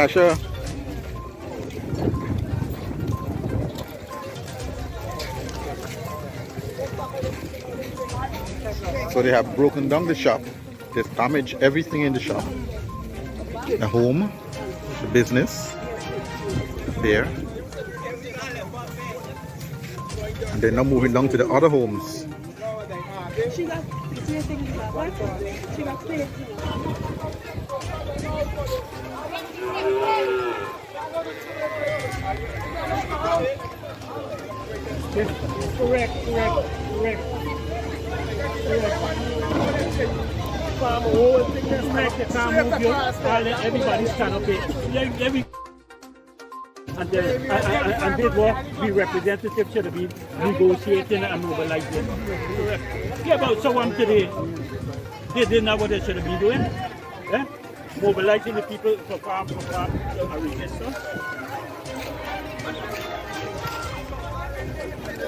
Sure. So they have broken down the shop. They've damaged everything in the shop. The home, the business, there. And they're now moving down to the other homes. Correct. Farm whole thing that's like the car move you, everybody stand up here. And this what the representative should be negotiating and mobilizing. Yeah, but someone today, they didn't know what they should be doing. Yeah? Mobilizing the people for farm to register.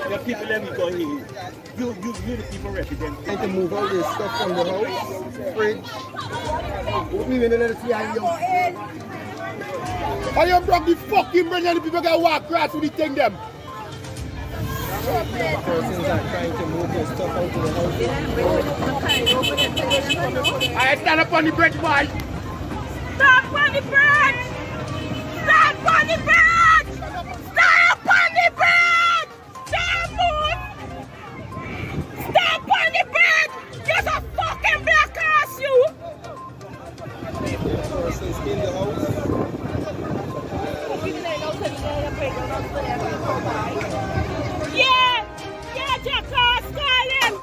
The people let me go here. You the people represent. Trying to move all this stuff from the house, fridge. We will let us see how you. How you broke the fucking brain and the people can walk across with the thing them. Persons are trying to move their stuff out of the house. I stand up on the bridge, boy. Stop on the bridge! Stop on the bridge! Stop on the bridge! Stop move! Stop on the bridge! You're a fucking black ass, you! Persons in the house. Yeah! Yeah, jackass, call him!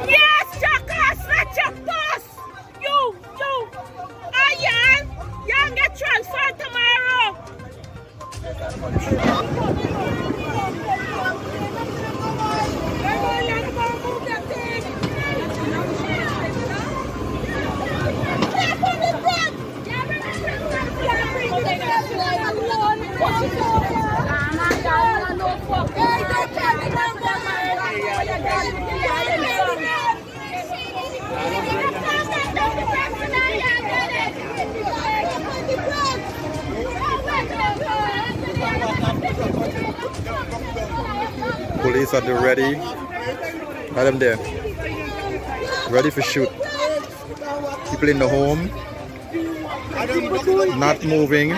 Yes, jackass, let your boss! You! Ayan! Yan get transferred tomorrow! Police are ready. Have them there. Ready for shoot. People in the home. Not moving.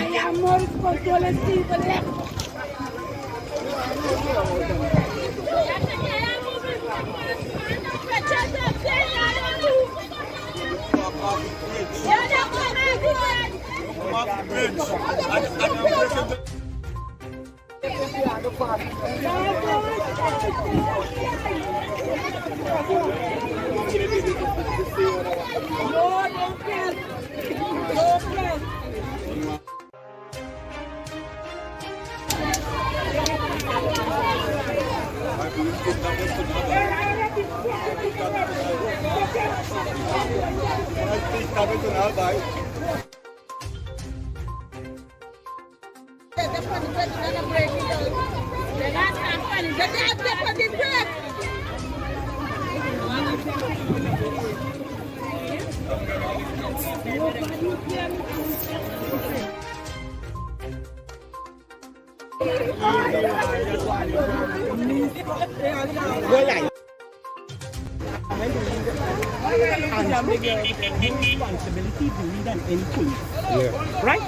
Responsibility doing than any police. Yeah. Right?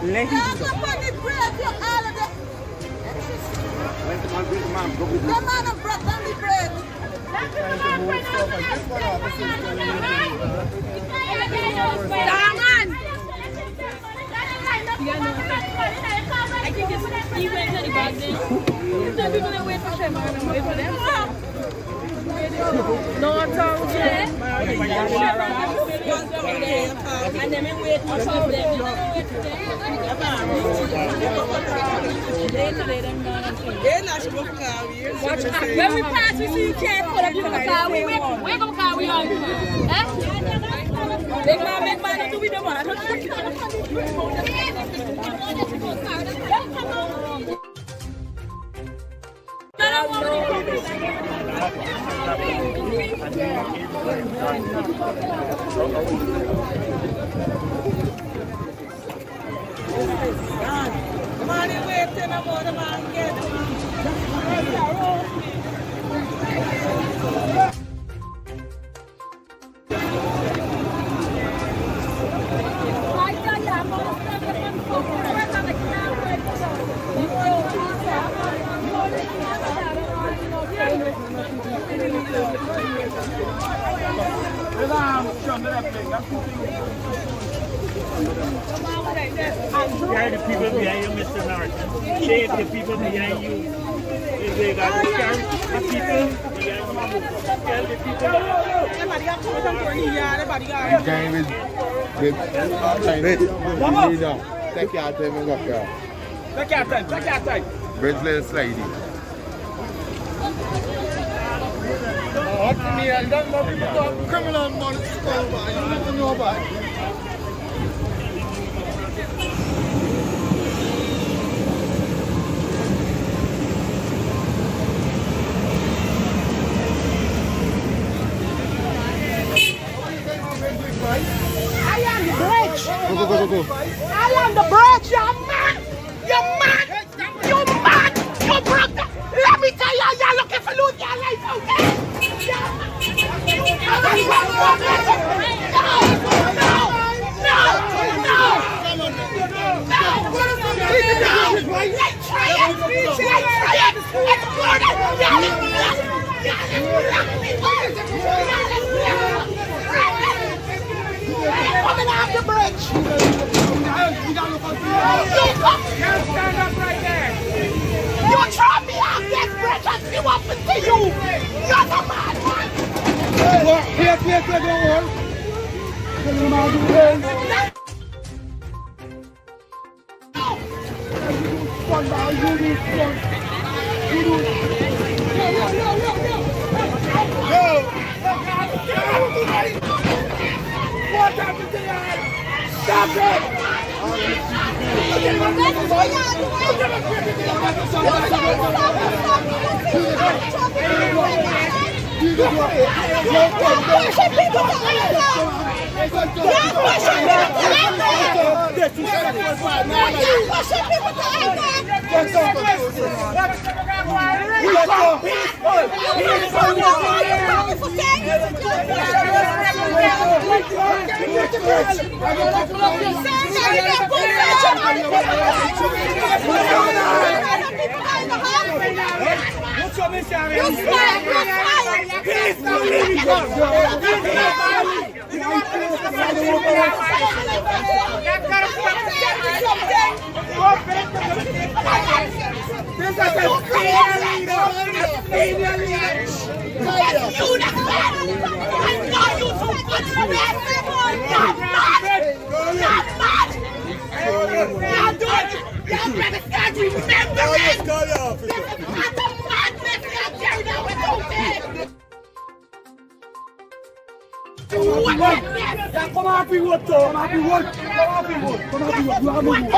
Let him do that. The man of bread on the bread. I think it's even to the garden. Some people don't wait for them, I wait for them. No, it's all there. And then we wait for some of them. When we pass, we see can't put up in the car. We wait for car we on. They can't make money to be the one. Carry the people behind you, Mr. Norton. Shave the people behind you. If they got to carry the people behind you. Tell the people. Gang with take your time and go here. Take your time. Bridge little slidey. What to me, I don't know people talk criminal money skull, man. You never know about it. I am the bridge. Go. I am the bridge. You're mad. You're mad. You're mad. You're broke. Let me tell you, you're looking for lose your life, okay? Coming off the bridge. Stand up right there. You throw me off this bridge and see what happens to you. You're the mad one. Here, don't hold. What happened to that? Stop it! Come on, be what? Come on, be what? Come on, be what? You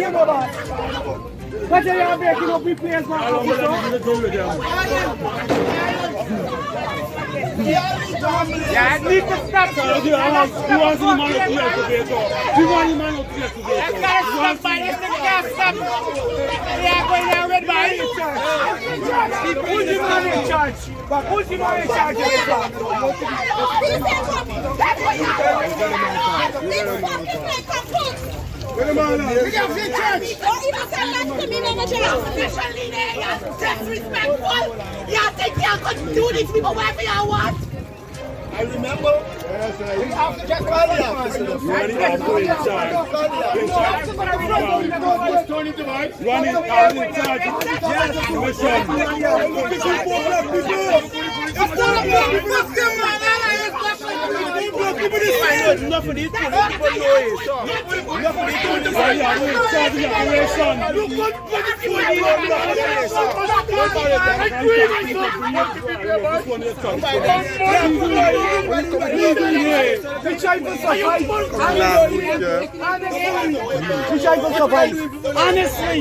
have what are you making up with players, man? Yeah, I need to stop. Who wants the man up here to be a dog? Who wants the man up here to be a I dog? gotta stop by this thing, I gotta stop. Yeah, going down red by you. Who's the man in charge? But who's the man in charge of this one? Where the man are? We have the church. Don't even say that to me, manager. Especially there, you're disrespectful. You think you could do this people whatever you want? I remember. We have to get Carly out. Running out in charge. Enough of these people honestly,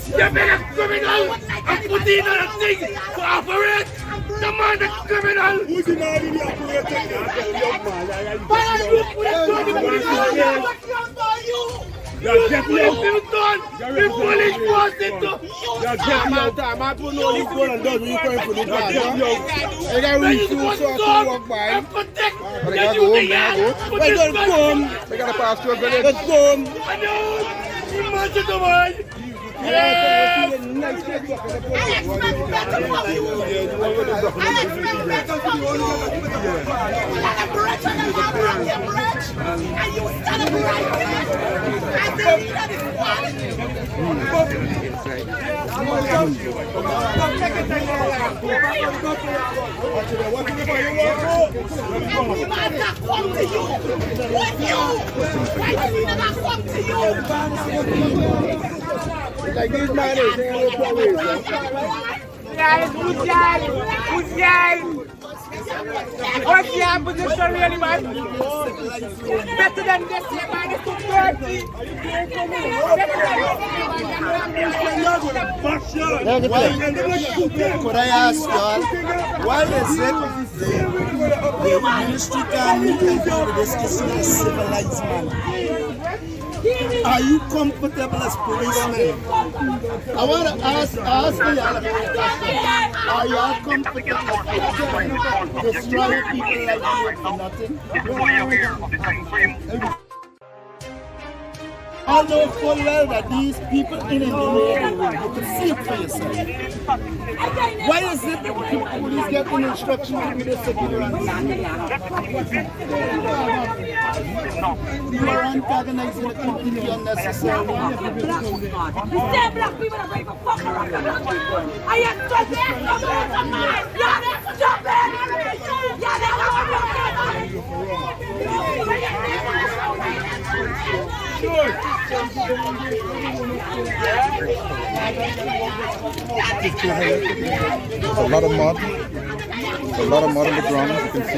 you better criminal and put in a thing to operate. The man is criminal. Who's the man in the operator? You're getting out. The police forced it to. You're getting out. I put no leaf gun and done. You going for the car. I got reach you so I can walk by. But I gotta go home. Let's go home. We gotta pass through a village. Let's go home. Imagine the man. Yeah. I expect better from you. I expect better from you. You got a branch on the bottom of your branch, and you stand up right there. And the leader is everybody that come to you, with you. Why the leader that come to you? Like these man is saying no problem. Yeah, good guy. Good guy. What's your position really, man? Better than this, man. It's too dirty. Could I ask y'all, why is it the ministry can't meet and do with this to see a civilized man? Are you comfortable as policemen? I want to ask y'all a question. Are y'all comfortable as policemen destroying people like you for nothing? I know full well that these people in the road, you can see it for yourself. Why is it that the police get an instruction to be the security? You are antagonizing the community unnecessarily. You say black people are breaking fuck around the black people. I am stupid. You're stupid. You're There's a lot of mud. There's a lot of mud on the ground, as you can see.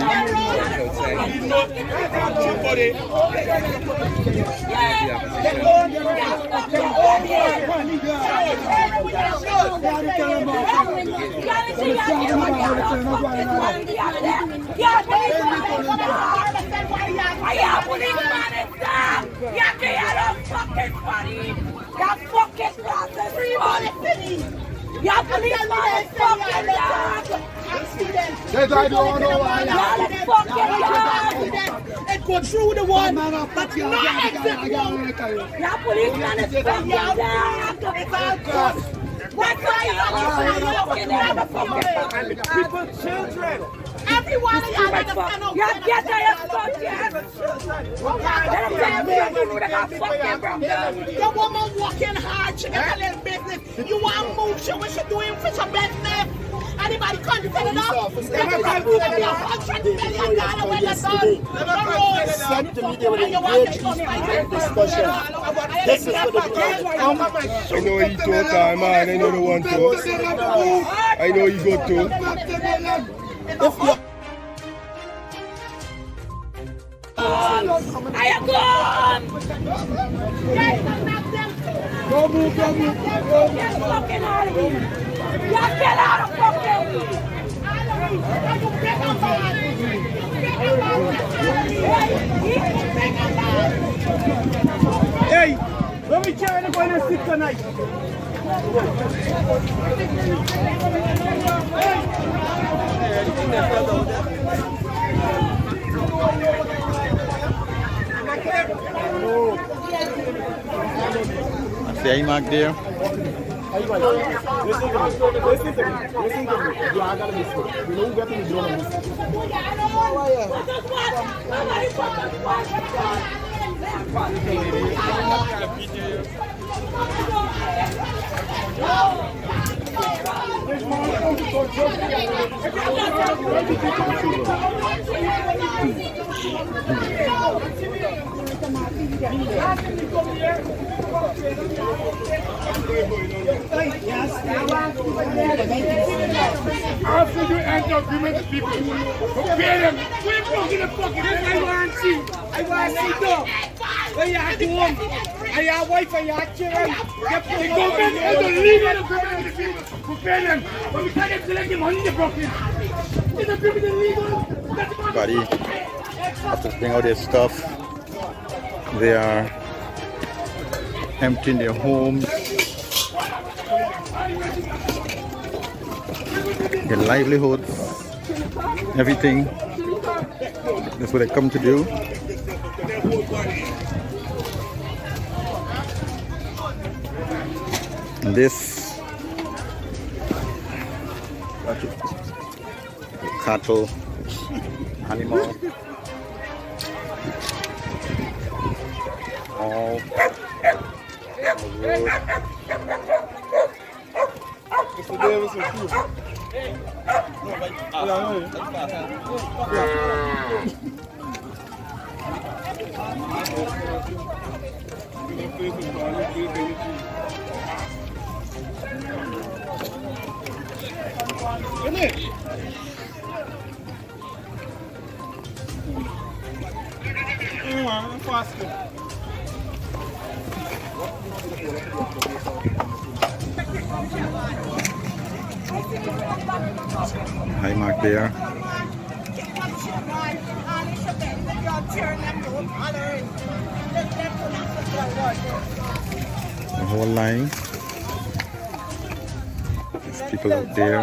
Your policeman is fucking dog! Yes, I don't know why. You're fucking dog! It go through the one, but not exit one. Your policeman is fucking dog! What's why you're fucking dog? People, children. Everyone is on the panel. You're getting your fucking. The woman working hard, she got a little business. You want to move, she what she doing for some business. Anybody can't defend it up? $100 million when you're done. Said to me they will engage in discussion. This is what the I know he told time, man. I know the one too. I know he got to. If you I am gone! go move. Get fucking out of here! Just get out of fucking Hey, let me try to go and sit tonight. See how mark there? listen to me. You are gonna miss it. You know what you're doing. After you end up with the people, prepare them. We're fucking the fucking. I want to see. I want to see though. When you at home, and your wife and your children, the government is the leader of the people. We pay them, but we can't collect the money they broke in. It's a criminal legal. Everybody have to bring out their stuff. They are emptying their homes, their livelihoods, everything. That's what they come to do. And this cattle, animal, all on the road. Mr. Davis is cool. Hi, Mark there. The whole line. There's people out there.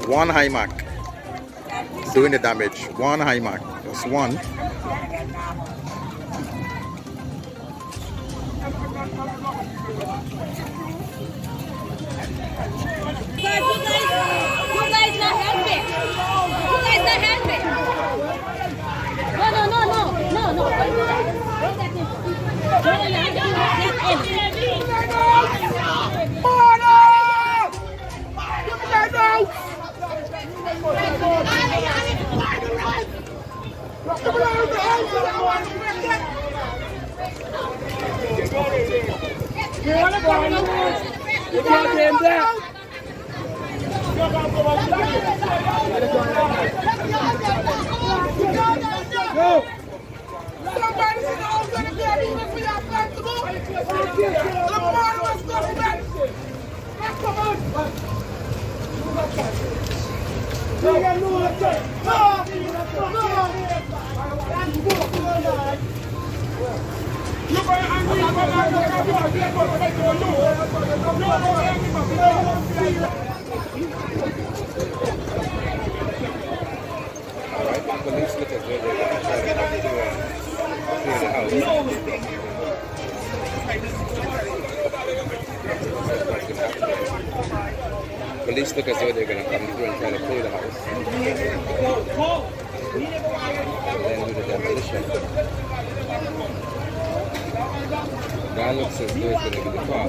One high mark doing the damage. One high mark, just one. You guys not helping. You guys not helping. Police look as though they're going to come through and try to clear the house. And then do the demolition. That looks as though it's going to be the car.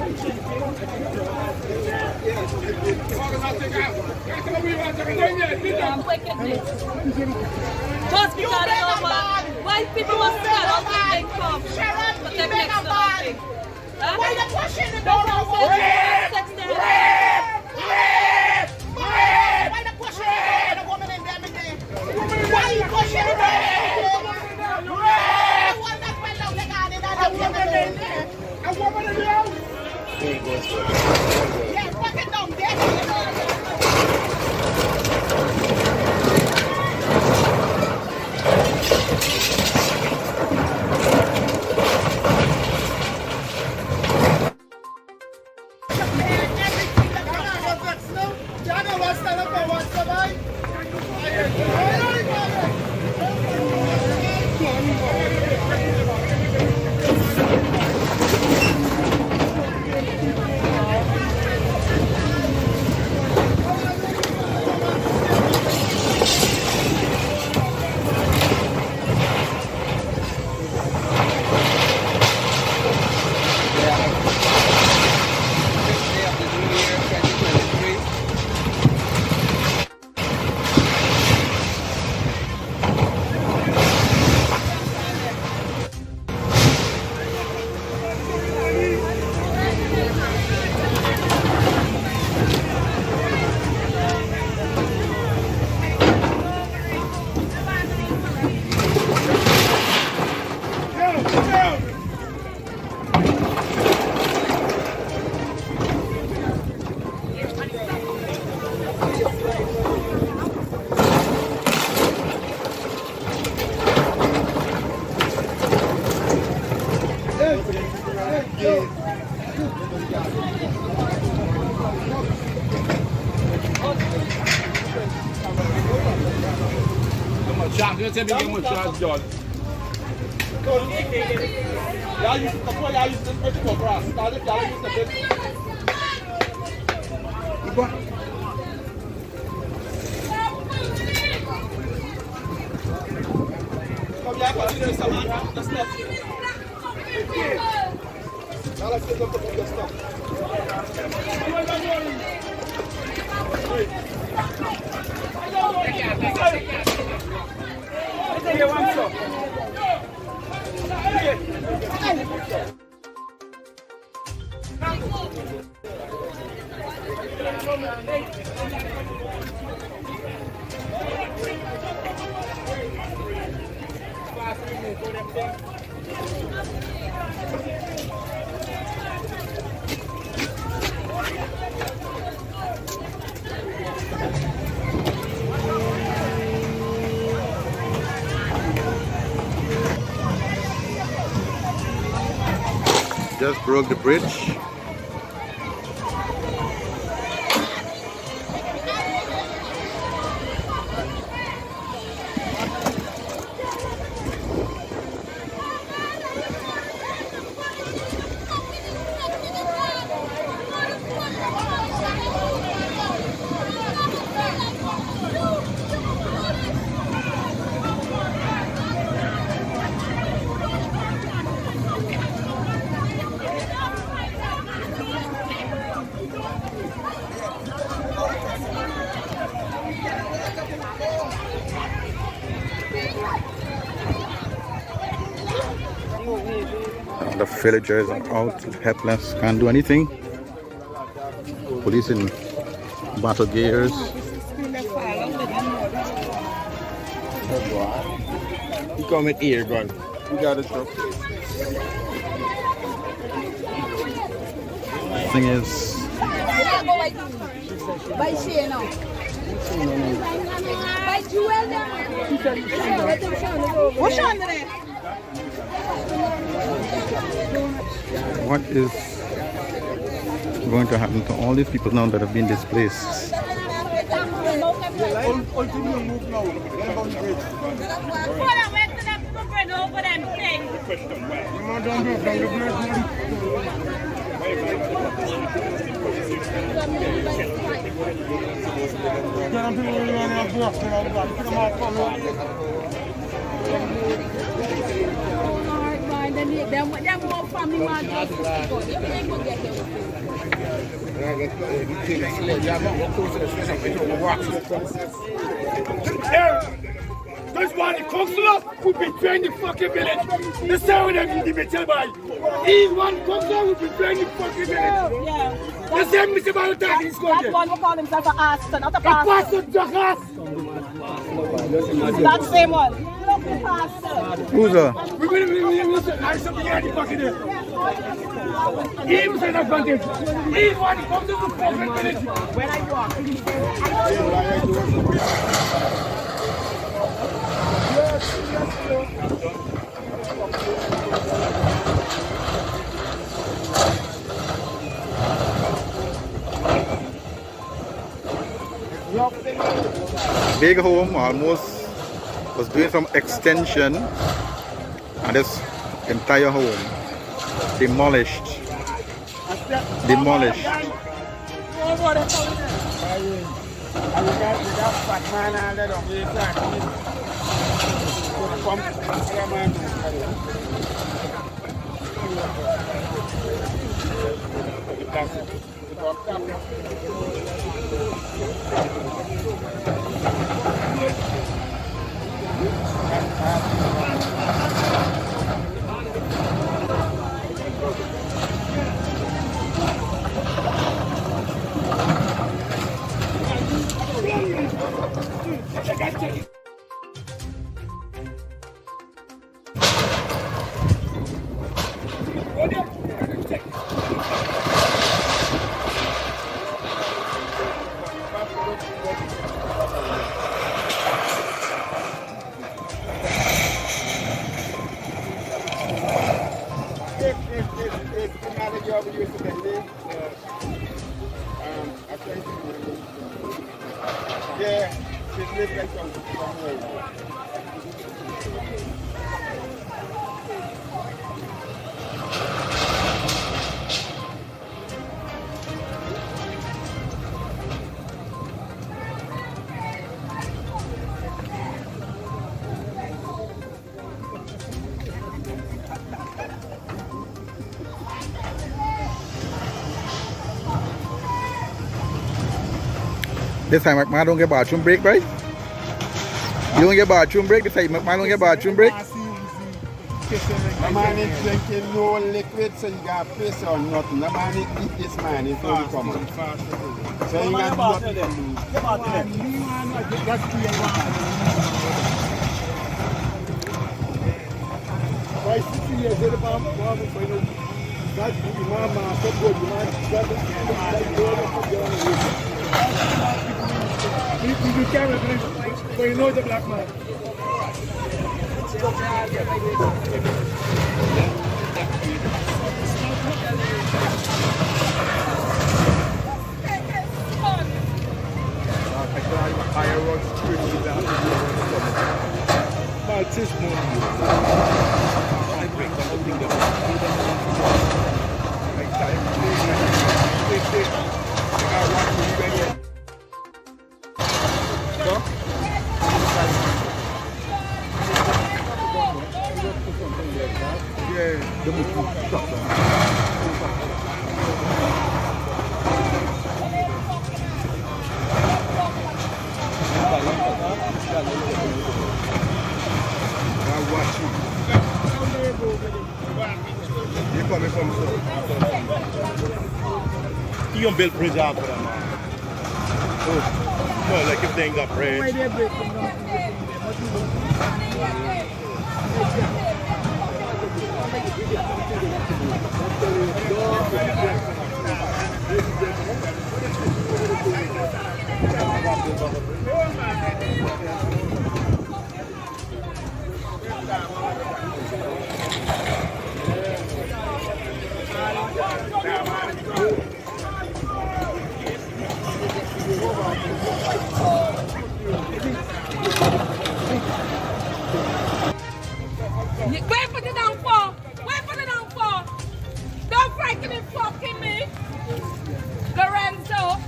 Hospital over. Why people must stand out when they come? But they make nothing. Why they pushing the door? Why they pushing the woman in there? Why you pushing the door? The one that went down the garden and the woman in there. A woman in the house? Yeah, fuck it down there. Just broke the bridge. The villagers are out, helpless, can't do anything. Police in battle gears. You come with ear gun. You got a truck. Thing is, By Shea now. By Jewel now. What's under there? what is going to happen to all these people now that have been displaced? Them more family man. This one, the councillor who betrayed the fucking village. The same with them in the metal by. He's one councillor who betrayed the fucking village. Yeah. The same Mr. Valentine is going That one who call himself a pastor, not a A pastor. pastor jackass. That same one. Not a pastor. Who's that? We will say something here in the fucking day. He was an advantage. He's one who comes to the fucking village. When I walk, Big home almost was doing some extension, and this entire home demolished. Yeah, just live like somewhere. This time McMahon don't get bathroom break, right? You don't get bathroom break. This time McMahon don't get bathroom break. The man is drinking no liquid, so you got piss or nothing. The man is eat this man, it's only common. So you got nothing to lose. Why 60 years old, that's the mama, so good, you can't believe, but you know the black man. You gonna build bridge out for them, man. No, like if they ain't got bridge. Wait for the downfall! Wait for the downfall! Don't frighten him fucking me! Lorenzo!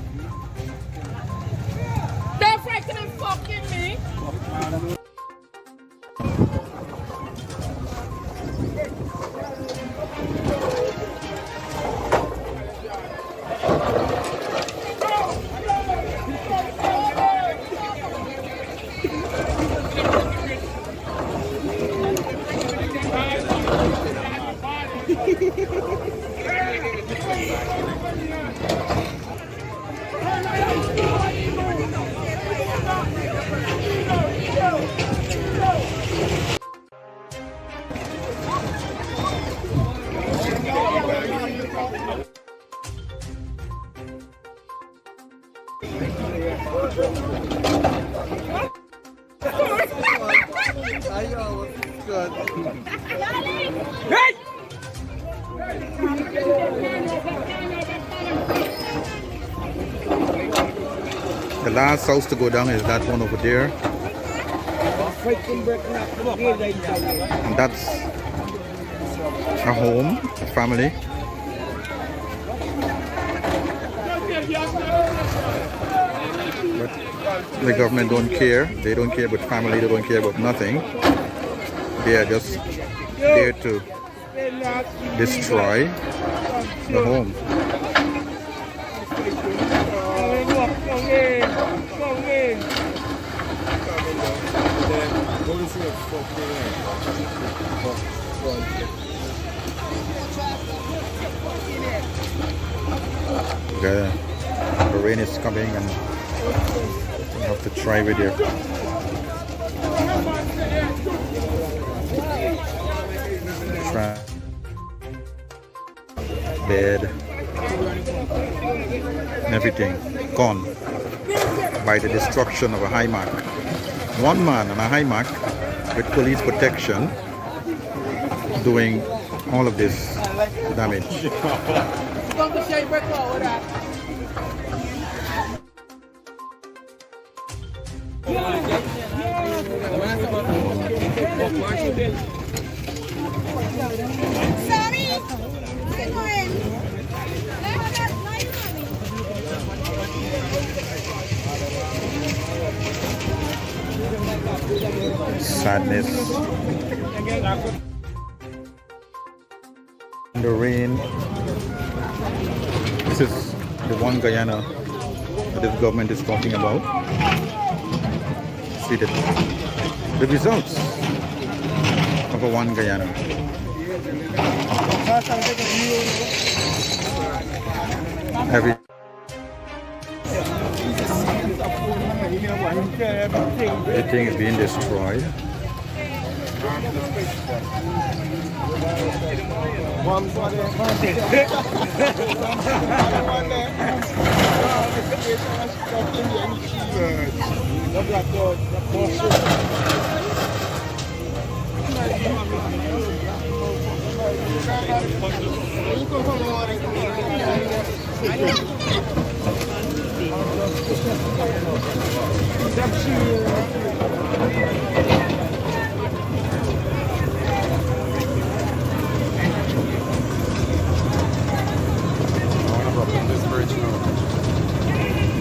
Don't frighten him fucking me! The last house to go down is that one over there. And that's a home, a family. But the government don't care. They don't care about family, they don't care about nothing. They are just there to destroy the home. The rain is coming and you have to try with your bed and everything gone by the destruction of a HIMAC. One man on a HIMAC with police protection doing all of this damage. Sorry. Come on. Sadness. The rain. This is the one Guyana that this government is talking about. See the results of a one Guyana. Everything is being destroyed.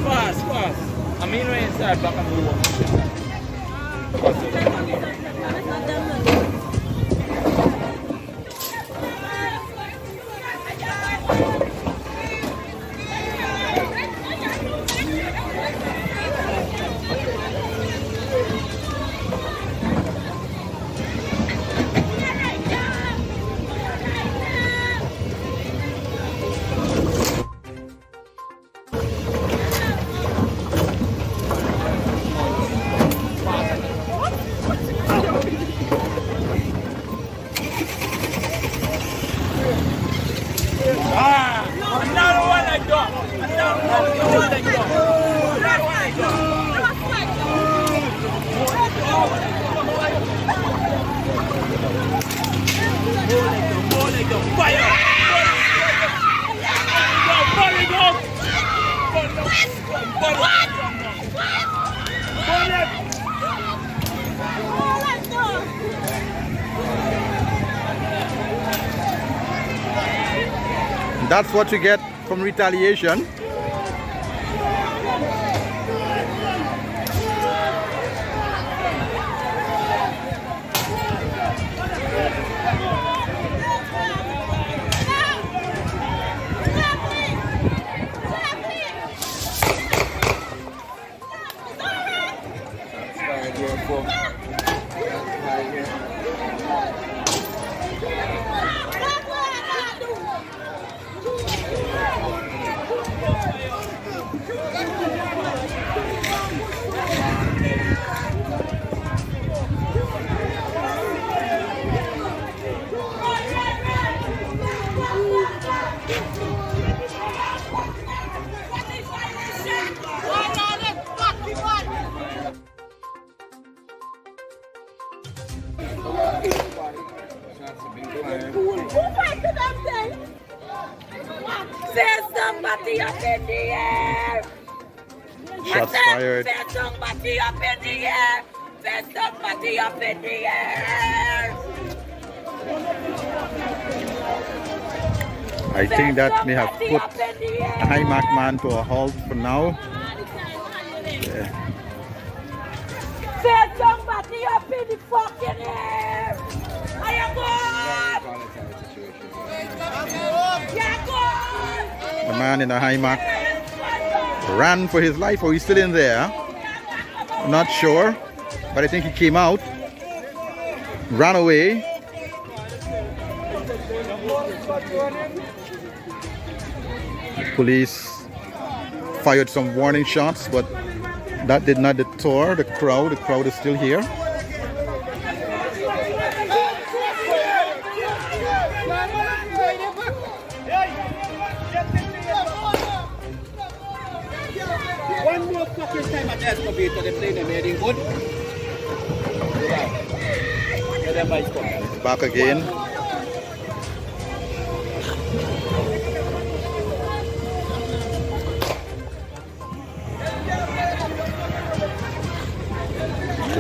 Fast. I mean, when you start back and That's what you get from retaliation. There's somebody up in the air. Shots fired. There's somebody up in the air. There's somebody up in the air. I think that may have put the High Mark man to a halt for now. Yeah. There's somebody up in the fucking air. I am gone. The man in the High Mark ran for his life, or he's still in there. I'm not sure, but I think he came out, ran away. The police fired some warning shots, but that did not deter the crowd. The crowd is still here. one more fucking time at excavator, they play the meeting good. Back again.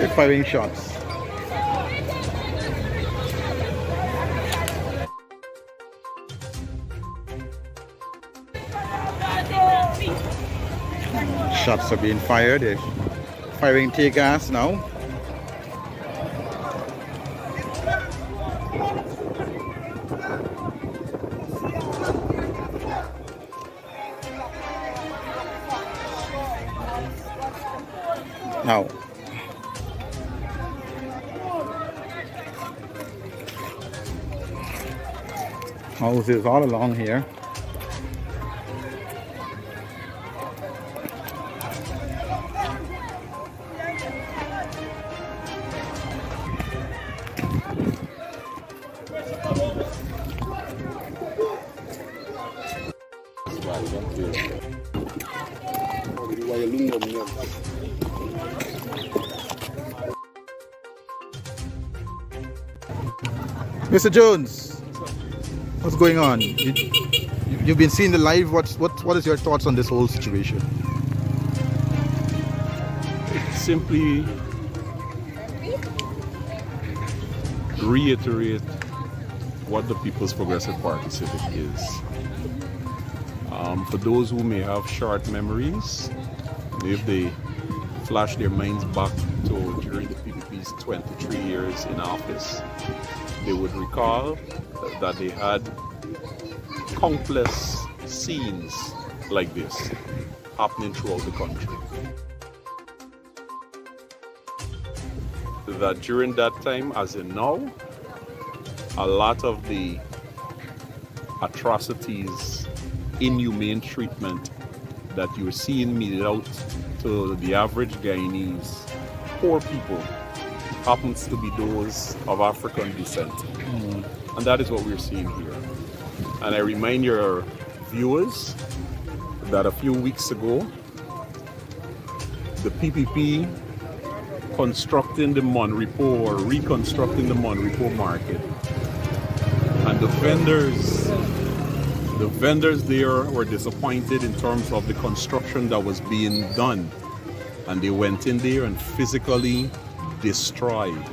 They're firing shots. Shots are being fired. They're firing tear gas now. Now, houses all along here. Mr. Jones, what's going on? You've been seeing the live. What is your thoughts on this whole situation? Simply reiterate what the People's Progressive Party Civic is. For those who may have short memories, if they flash their minds back to during the PPP's 23 years in office, they would recall that they had countless scenes like this happening throughout the country. That during that time, as in now, a lot of the atrocities, inhumane treatment that you're seeing meted out to the average Guyanese, poor people, happens to be those of African descent. And that is what we're seeing here. And I remind your viewers that a few weeks ago, the PPP constructing the Monrepo or reconstructing the Monrepo market. And the vendors there were disappointed in terms of the construction that was being done. And they went in there and physically destroyed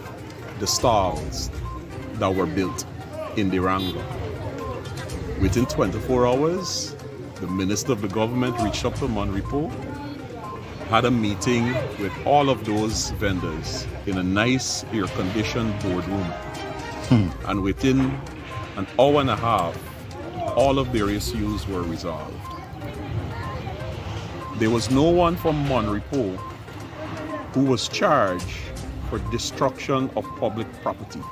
the stalls that were built in the Ranga. Within 24 hours, the minister of the government reached up to Monrepo, had a meeting with all of those vendors in a nice air-conditioned boardroom. And within an hour and a half, all of their issues were resolved. There was no one from Monrepo who was charged for destruction of public property.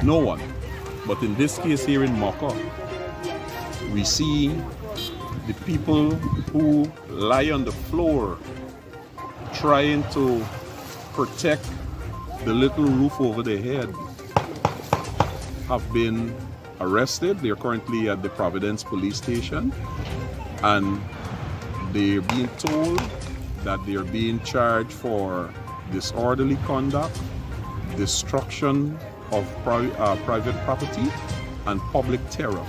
No one. But in this case here in Mocha, we see the people who lie on the floor trying to protect the little roof over their head have been arrested. They're currently at the Providence police station, and they're being told that they're being charged for disorderly conduct, destruction of private property, and public terror.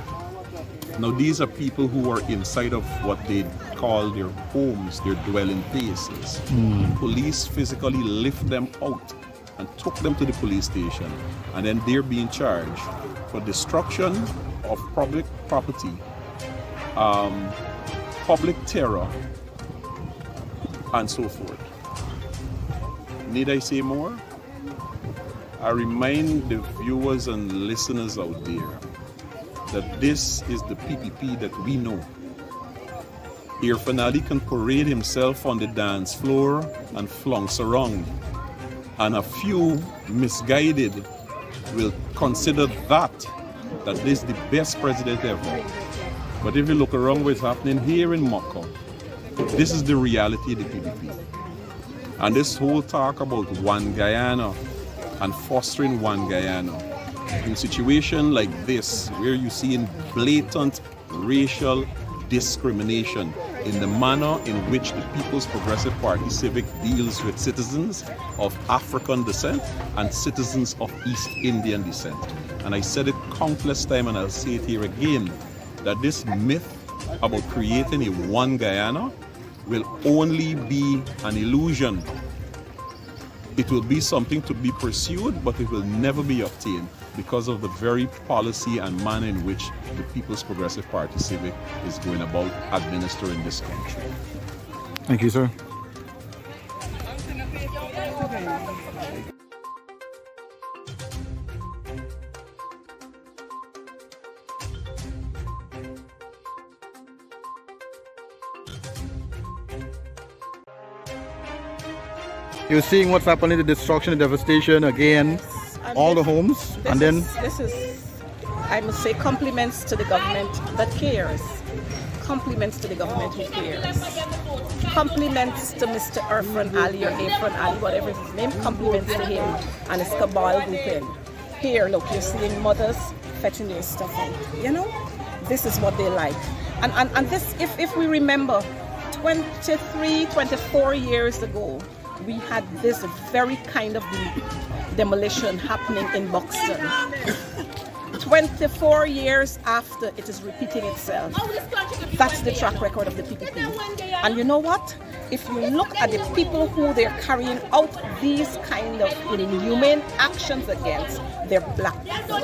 Now these are people who are inside of what they call their homes, their dwelling places. Police physically lift them out and took them to the police station, and then they're being charged for destruction of public property, public terror, and so forth. Need I say more? I remind the viewers and listeners out there that this is the PPP that we know. Irfanali can parade himself on the dance floor and flounce around, and a few misguided will consider that this is the best president ever. But if you look around what's happening here in Mocha, this is the reality of the PPP. And this whole talk about one Guyana and fostering one Guyana, in a situation like this, where you see in blatant racial discrimination in the manner in which the People's Progressive Party Civic deals with citizens of African descent and citizens of East Indian descent. And I said it countless times, and I'll say it here again, that this myth about creating a one Guyana will only be an illusion It will be something to be pursued, but it will never be obtained because of the very policy and manner in which the People's Progressive Party Civic is going about administering this country. Thank you, sir. You're seeing what's happening, the destruction, the devastation again, And all the this- homes, and then this is, I must say, compliments to the government that cares. Compliments to the government who cares. Compliments to Mr. Irfan Ali or Irfan Ali, whatever his name. Compliments to him and his cabal grouping. Here, look, you're seeing mothers fetching their stuff out. You know, this is what they like. And this, if we remember, 23, 24 years ago, we had this very kind of demolition happening in Buxton. 24 years after, it is repeating itself. That's the track record of the PPP. And you know what? If you look at the people who they're carrying out these kind of inhumane actions against, they're black people,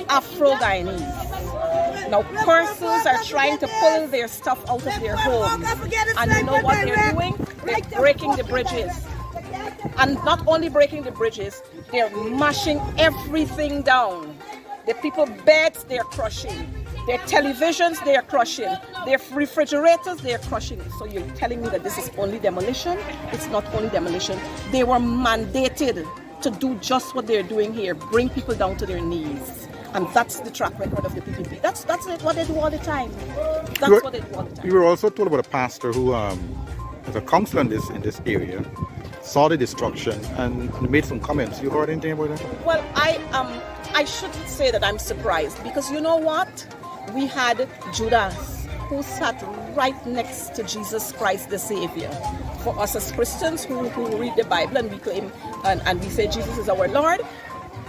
Afro-Guyanese. Now persons are trying to pull their stuff out of their homes, and you know what they're doing? They're breaking the bridges. And not only breaking the bridges, they're mashing everything down. The people's beds, they're crushing. Their televisions, they're crushing. Their refrigerators, they're crushing. So you're telling me that this is only demolition? It's not only demolition. They were mandated to do just what they're doing here, bring people down to their knees. And that's the track record of the PPP. That's what they do all the time. That's what they do all the time. We were also told about a pastor who was a counselor in this area, saw the destruction and made some comments. You heard anything about that? Well, I shouldn't say that I'm surprised, because you know what? We had Judas, who sat right next to Jesus Christ the Savior. For us as Christians who read the Bible and we claim and we say Jesus is our Lord,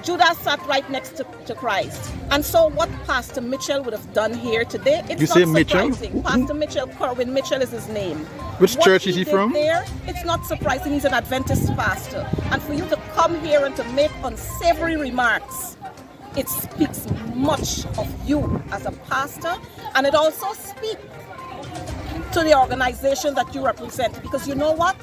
Judas sat right next to Christ. And so what Pastor Mitchell would have done here today, it's You not say Mitchell? surprising. Pastor Mitchell, Corwin Mitchell is his name. Which What church is he did from? There, it's not surprising. He's an Adventist pastor. And for you to come here and to make unsavory remarks, it speaks much of you as a pastor, and it also speaks to the organization that you represent. Because you know what?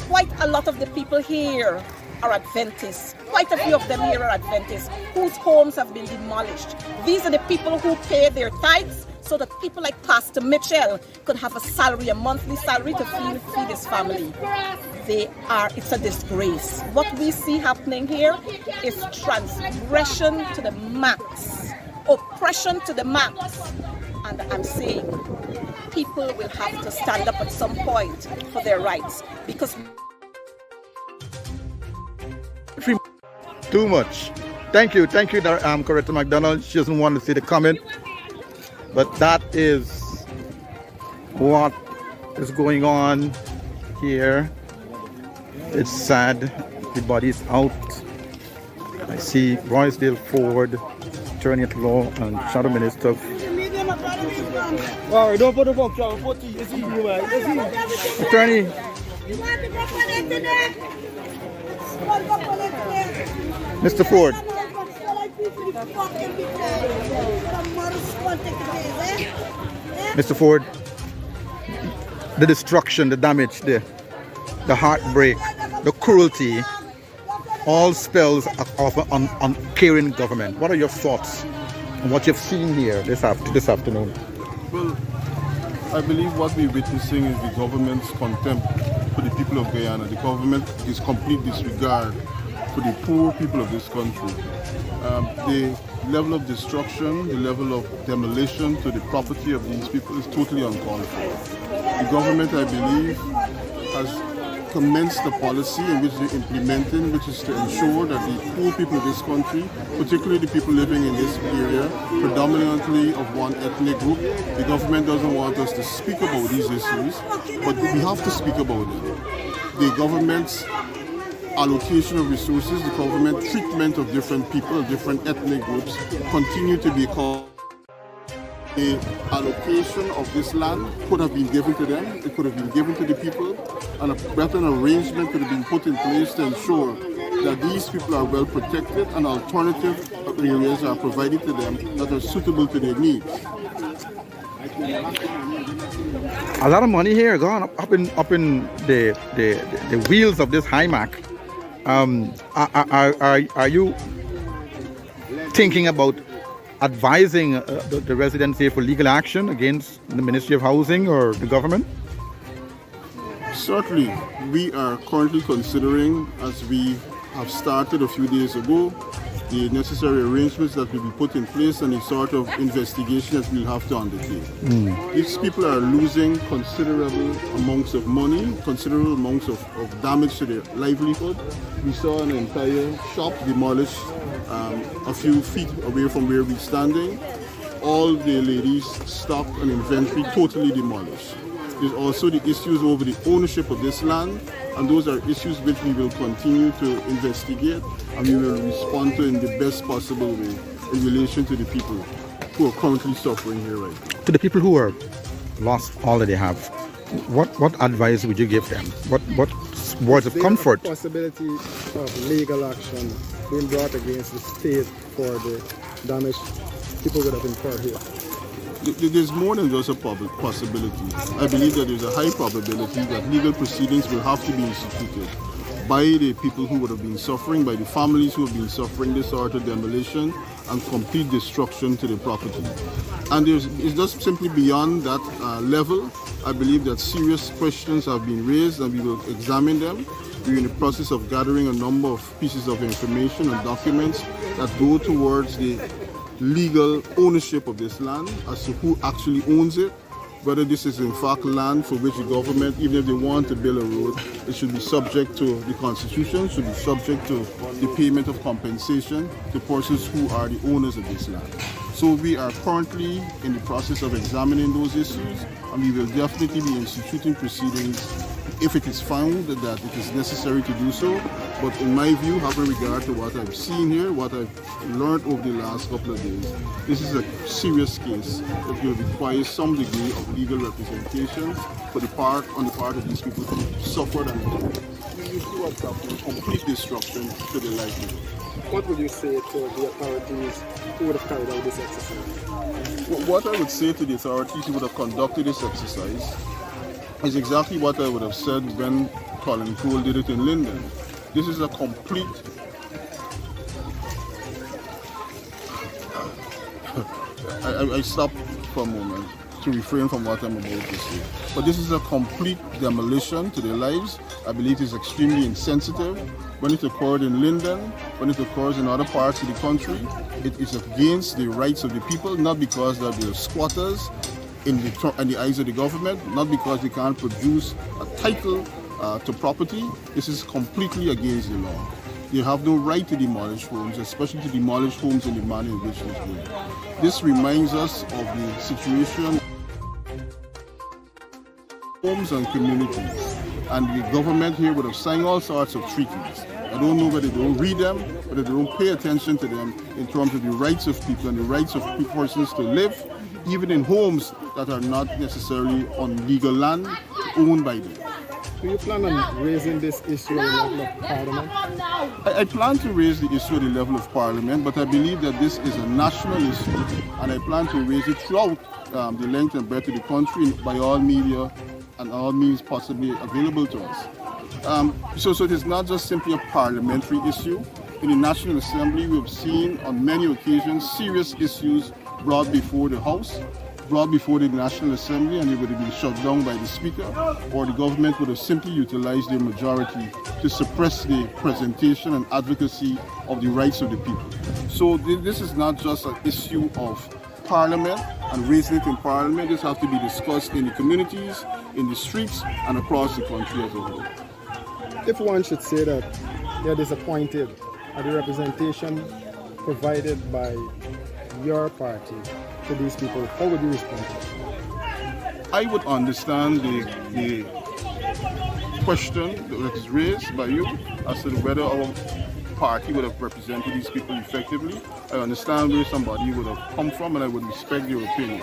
Quite a lot of the people here are Adventists. Quite a few of them here are Adventists whose homes have been demolished. These are the people who pay their tithes so that people like Pastor Mitchell could have a salary, a monthly salary to feed his family. It's a disgrace. What we see happening here is transgression to the max, oppression to the max. And I'm saying people will have to stand up at some point for their rights, because Too much. Thank you, Coretta McDonald. She doesn't want to see the comment, but that is what is going on here. It's sad. Everybody's out. I see Roysdale Ford, Attorney at Law and Shadow Minister. Don't put the box on 40. It's easy, man. It's easy. Attorney, Mr. Ford. Mr. Ford, the destruction, the damage, the heartbreak, the cruelty, all spells of an uncaring government. What are your thoughts on what you've seen here this afternoon? Well, I believe what we're witnessing is the government's contempt for the people of Guyana. The government is complete disregard for the poor people of this country. The level of destruction, the level of demolition to the property of these people is totally uncalled for. The government, I believe, has commenced a policy in which they're implementing, which is to ensure that the poor people of this country, particularly the people living in this area, predominantly of one ethnic group, the government doesn't want us to speak about these issues, but we have to speak about it. The government's allocation of resources, the government treatment of different people, of different ethnic groups, continue to be called the allocation of this land could have been given to them, it could have been given to the people, and a better arrangement could have been put in place to ensure that these people are well protected and alternative areas are provided to them that are suitable to their needs. A lot of money here gone up in the wheels of this HIMAC. Are you thinking about advising the residents here for legal action against the Ministry of Housing or the government? Certainly, we are currently considering, as we have started a few days ago, the necessary arrangements that will be put in place and the sort of investigation that we'll have to undertake. These people are losing considerable amounts of money, considerable amounts of damage to their livelihood. We saw an entire shop demolished a few feet away from where we're standing. All the ladies' stock and inventory totally demolished. There's also the issues over the ownership of this land, and those are issues which we will continue to investigate and we will respond to in the best possible way in relation to the people who are currently suffering here right now. To the people who are lost all that they have, what advice would you give them? What words of comfort? There's a possibility of legal action being brought against the state for the damage people would have incurred here. There's more than just a possibility. I believe that there's a high probability that legal proceedings will have to be instituted by the people who would have been suffering, by the families who have been suffering this sort of demolition and complete destruction to the property. And it's just simply beyond that level. I believe that serious questions have been raised and we will examine them. We're in the process of gathering a number of pieces of information and documents that go towards the legal ownership of this land as to who actually owns it, whether this is in fact land for which the government, even if they want to build a road, it should be subject to the constitution, should be subject to the payment of compensation to persons who are the owners of this land. So we are currently in the process of examining those issues, and we will definitely be instituting proceedings if it is found that it is necessary to do so. But in my view, having regard to what I've seen here, what I've learned over the last couple of days, this is a serious case that will require some degree of legal representation on the part of these people who suffered and complete destruction to their livelihood. What would you say to the authorities who would have carried out this exercise? What I would say to the authorities who would have conducted this exercise is exactly what I would have said when Colin Cole did it in Linden. This is a complete I stopped for a moment to refrain from what I'm about to say. But this is a complete demolition to their lives. I believe it is extremely insensitive. When it occurred in Linden, when it occurs in other parts of the country, it is against the rights of the people, not because that they're squatters in the eyes of the government, not because they can't produce a title to property. This is completely against the law. You have no right to demolish homes, especially to demolish homes in the manner in which it's done. This reminds us of the situation homes and communities, and the government here would have signed all sorts of treaties. I don't know whether they don't read them, whether they don't pay attention to them in terms of the rights of people and the rights of persons to live, even in homes that are not necessarily on legal land owned by them. Do you plan on raising this issue at the level of Parliament? I plan to raise the issue at the level of Parliament, but I believe that this is a national issue, and I plan to raise it throughout the length and breadth of the country by all media and all means possibly available to us. So it is not just simply a parliamentary issue. In the National Assembly, we have seen on many occasions serious issues brought before the House, brought before the National Assembly, and it would have been shut down by the Speaker, or the government would have simply utilized their majority to suppress the presentation and advocacy of the rights of the people. So this is not just an issue of Parliament and raising it in Parliament. This has to be discussed in the communities, in the streets, and across the country as a whole. If one should say that they are disappointed at the representation provided by your party to these people, how would you respond to that? I would understand the question that is raised by you as to whether our party would have represented these people effectively. I understand where somebody would have come from and I would respect their opinion.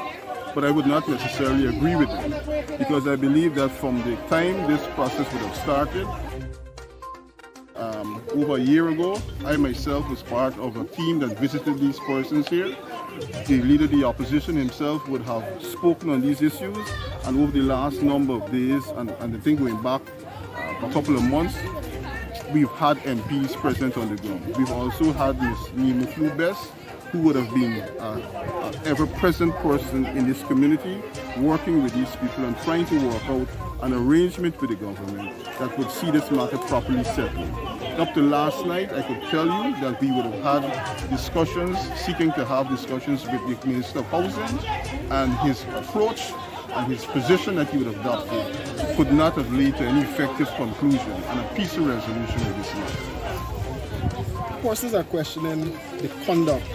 But I would not necessarily agree with them because I believe that from the time this process would have started, over a year ago, I myself was part of a team that visited these persons here. The leader of the opposition himself would have spoken on these issues, and over the last number of days, and I think going back a couple of months, we've had MPs present on the ground. We've also had Ms. Nima Flubes, who would have been an ever-present person in this community, working with these people and trying to work out an arrangement with the government that would see this matter properly settled. Up to last night, I could tell you that we would have had discussions, seeking to have discussions with the Minister of Housing, and his approach and his position that he would have adopted could not have led to any effective conclusion and a peaceful resolution of this matter. Forces are questioning the conduct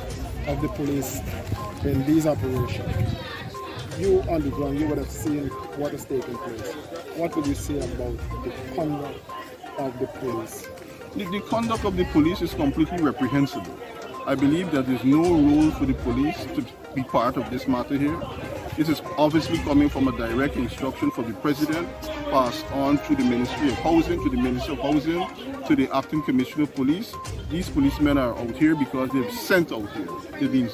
of the police in these operations. You on the ground, you would have seen what is taking place. What would you say about the conduct of the police? The conduct of the police is completely reprehensible. I believe that there's no role for the police to be part of this matter here. This is obviously coming from a direct instruction from the President, passed on through the Ministry of Housing, to the Minister of Housing, to the Acting Commissioner of Police. These policemen are out here because they've sent out here. They've been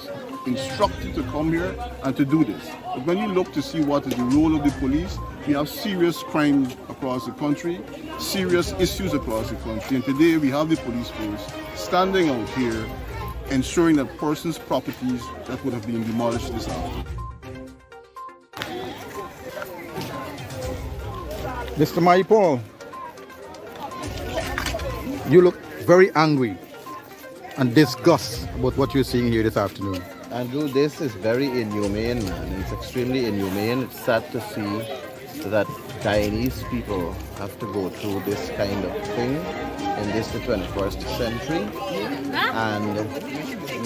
instructed to come here and to do this. But when you look to see what is the role of the police, we have serious crime across the country, serious issues across the country, and today we have the police force standing out here ensuring that persons' properties that would have been demolished this afternoon. Mr. Maipol, you look very angry and disgusted about what you're seeing here this afternoon. Andrew, this is very inhumane, man. It's extremely inhumane. It's sad to see that Chinese people have to go through this kind of thing in this the 21st century. And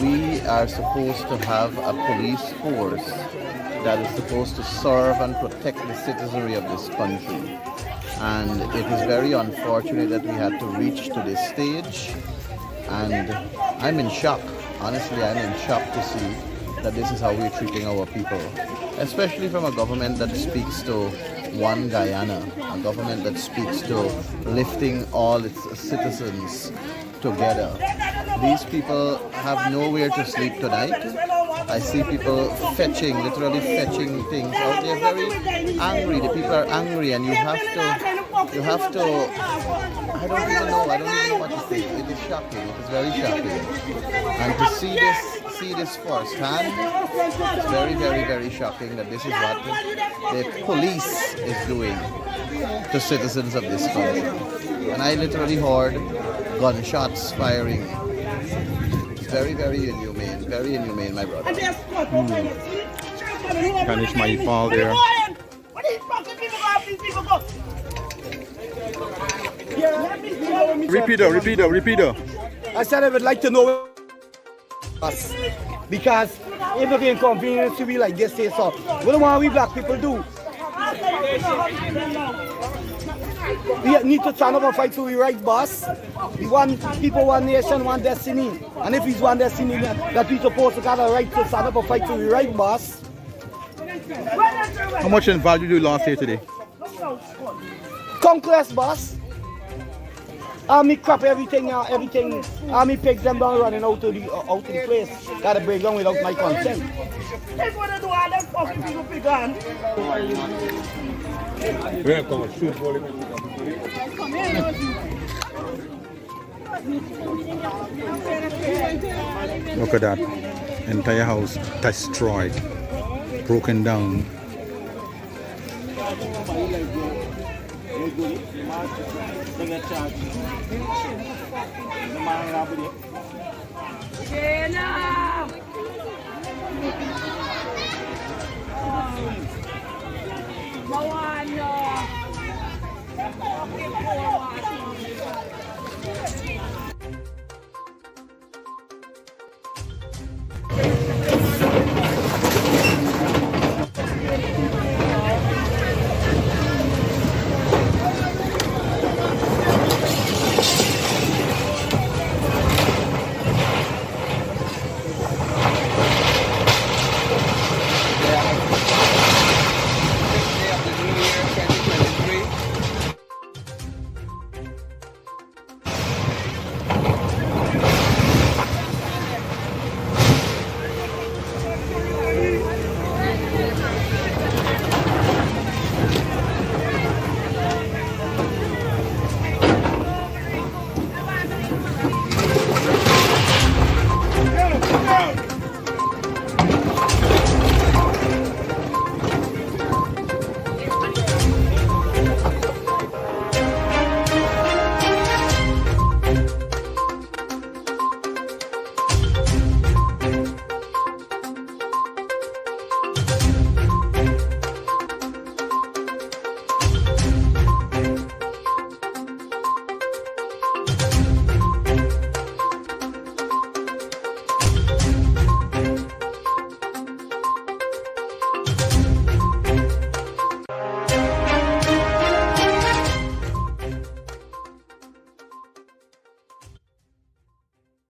we are supposed to have a police force that is supposed to serve and protect the citizenry of this country. And it is very unfortunate that we had to reach to this stage. And I'm in shock. Honestly, I'm in shock to see that this is how we're treating our people. Especially from a government that speaks to one Guyana, a government that speaks to lifting all its citizens together. These people have nowhere to sleep tonight. I see people fetching, literally fetching things out. They're very angry. The people are angry, and you have to, I don't even know what to say. It is shocking. It is very shocking. And to see this firsthand, it's very, very, very shocking that this is what the police is doing to citizens of this country. And I literally heard gunshots firing. It's very, very inhumane, my brother. Punish my fall there. Repeater. I said I would like to know us, because if it's inconvenient to be like this, say so. What do we black people do? We need to stand up and fight for the right, boss. We want people, one nation, one destiny. And if it's one destiny, that we supposed to have a right to stand up and fight for the right, boss. How much in value do you lost here today? Conquest, boss. Army crap, everything. Army pigs them down running out of the place. Gotta break down without my consent. Look at that. Entire house destroyed. Broken down. Jenna!